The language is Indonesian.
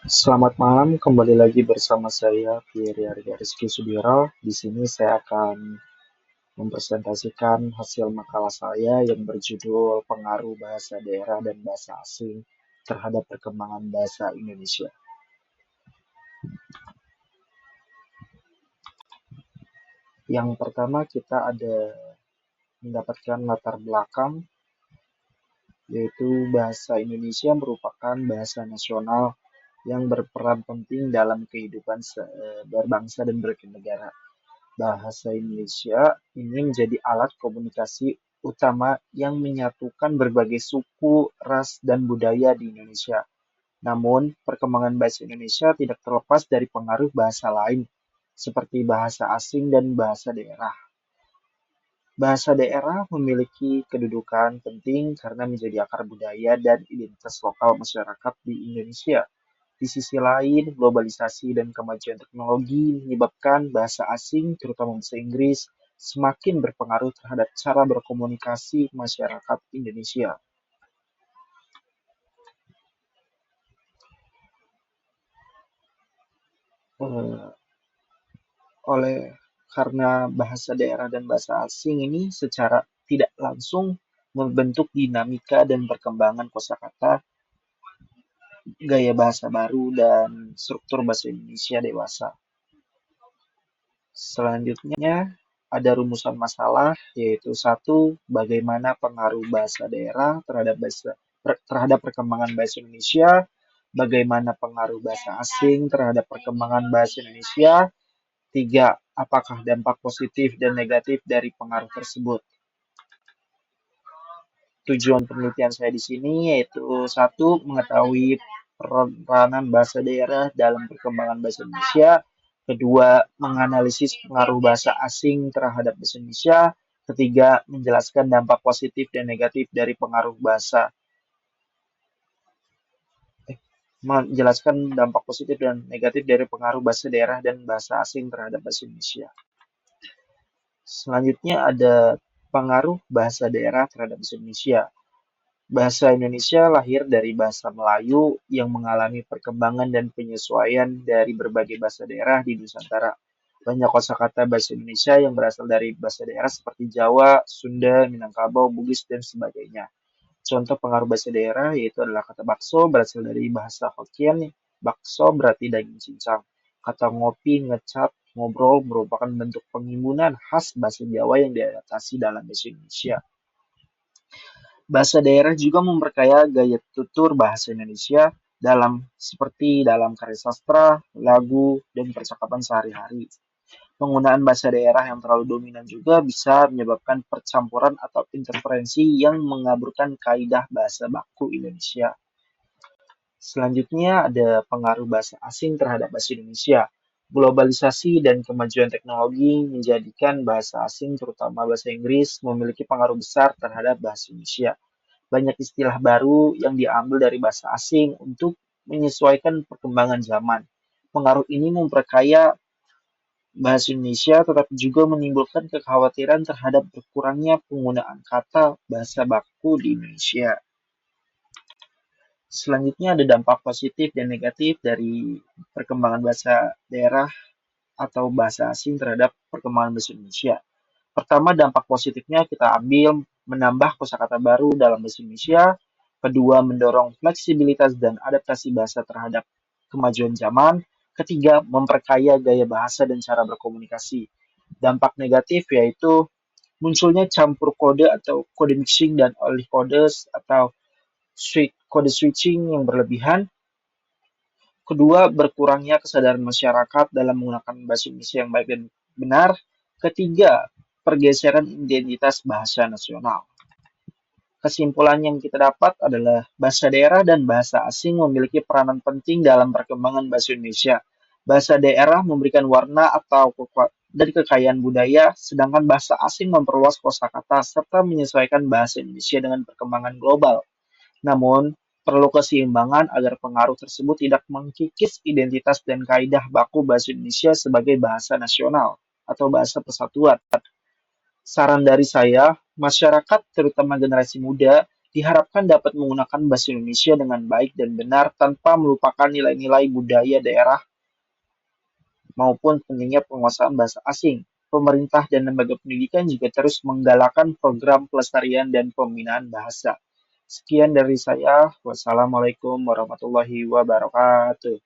Selamat malam, kembali lagi bersama saya Pierre Rizky Sudiro. Di sini saya akan mempresentasikan hasil makalah saya yang berjudul Pengaruh Bahasa Daerah dan Bahasa Asing terhadap Perkembangan Bahasa Indonesia. Yang pertama kita ada mendapatkan latar belakang, yaitu bahasa Indonesia merupakan bahasa nasional yang berperan penting dalam kehidupan berbangsa dan bernegara. Bahasa Indonesia ini menjadi alat komunikasi utama yang menyatukan berbagai suku, ras, dan budaya di Indonesia. Namun, perkembangan bahasa Indonesia tidak terlepas dari pengaruh bahasa lain, seperti bahasa asing dan bahasa daerah. Bahasa daerah memiliki kedudukan penting karena menjadi akar budaya dan identitas lokal masyarakat di Indonesia. Di sisi lain, globalisasi dan kemajuan teknologi menyebabkan bahasa asing, terutama bahasa Inggris, semakin berpengaruh terhadap cara berkomunikasi masyarakat Indonesia. Eh, oleh karena bahasa daerah dan bahasa asing ini secara tidak langsung membentuk dinamika dan perkembangan kosakata, gaya bahasa baru, dan struktur bahasa Indonesia dewasa. Selanjutnya, ada rumusan masalah, yaitu satu, bagaimana pengaruh bahasa daerah terhadap perkembangan bahasa Indonesia, bagaimana pengaruh bahasa asing terhadap perkembangan bahasa Indonesia, tiga, apakah dampak positif dan negatif dari pengaruh tersebut. Tujuan penelitian saya di sini yaitu satu, mengetahui peranan bahasa daerah dalam perkembangan bahasa Indonesia. Kedua, menganalisis pengaruh bahasa asing terhadap bahasa Indonesia. Ketiga, menjelaskan dampak positif dan negatif dari pengaruh bahasa menjelaskan dampak positif dan negatif dari pengaruh bahasa daerah dan bahasa asing terhadap bahasa Indonesia. Selanjutnya ada pengaruh bahasa daerah terhadap bahasa Indonesia. Bahasa Indonesia lahir dari bahasa Melayu yang mengalami perkembangan dan penyesuaian dari berbagai bahasa daerah di Nusantara. Banyak kosakata bahasa Indonesia yang berasal dari bahasa daerah seperti Jawa, Sunda, Minangkabau, Bugis, dan sebagainya. Contoh pengaruh bahasa daerah yaitu adalah kata bakso berasal dari bahasa Hokkien. Bakso berarti daging cincang. Kata ngopi, ngecat, ngobrol merupakan bentuk pengimbunan khas bahasa Jawa yang diadaptasi dalam bahasa Indonesia. Bahasa daerah juga memperkaya gaya tutur bahasa Indonesia seperti dalam karya sastra, lagu, dan percakapan sehari-hari. Penggunaan bahasa daerah yang terlalu dominan juga bisa menyebabkan percampuran atau interferensi yang mengaburkan kaidah bahasa baku Indonesia. Selanjutnya ada pengaruh bahasa asing terhadap bahasa Indonesia. Globalisasi dan kemajuan teknologi menjadikan bahasa asing, terutama bahasa Inggris, memiliki pengaruh besar terhadap bahasa Indonesia. Banyak istilah baru yang diambil dari bahasa asing untuk menyesuaikan perkembangan zaman. Pengaruh ini memperkaya bahasa Indonesia tetapi juga menimbulkan kekhawatiran terhadap berkurangnya penggunaan kata bahasa baku di Indonesia. Selanjutnya ada dampak positif dan negatif dari perkembangan bahasa daerah atau bahasa asing terhadap perkembangan bahasa Indonesia. Pertama, dampak positifnya kita ambil menambah kosakata baru dalam bahasa Indonesia. Kedua, mendorong fleksibilitas dan adaptasi bahasa terhadap kemajuan zaman. Ketiga, memperkaya gaya bahasa dan cara berkomunikasi. Dampak negatif yaitu munculnya campur kode atau kode mixing dan alih kode atau kode switching yang berlebihan. Kedua, berkurangnya kesadaran masyarakat dalam menggunakan bahasa Indonesia yang baik dan benar. Ketiga, pergeseran identitas bahasa nasional. Kesimpulan yang kita dapat adalah bahasa daerah dan bahasa asing memiliki peranan penting dalam perkembangan bahasa Indonesia. Bahasa daerah memberikan warna atau dari kekayaan budaya, sedangkan bahasa asing memperluas kosakata serta menyesuaikan bahasa Indonesia dengan perkembangan global. Namun, perlu keseimbangan agar pengaruh tersebut tidak mengkikis identitas dan kaidah baku bahasa Indonesia sebagai bahasa nasional atau bahasa persatuan. Saran dari saya, masyarakat terutama generasi muda diharapkan dapat menggunakan bahasa Indonesia dengan baik dan benar tanpa melupakan nilai-nilai budaya daerah maupun mengingat penguasaan bahasa asing. Pemerintah dan lembaga pendidikan juga terus menggalakkan program pelestarian dan pembinaan bahasa. Sekian dari saya. Wassalamualaikum warahmatullahi wabarakatuh.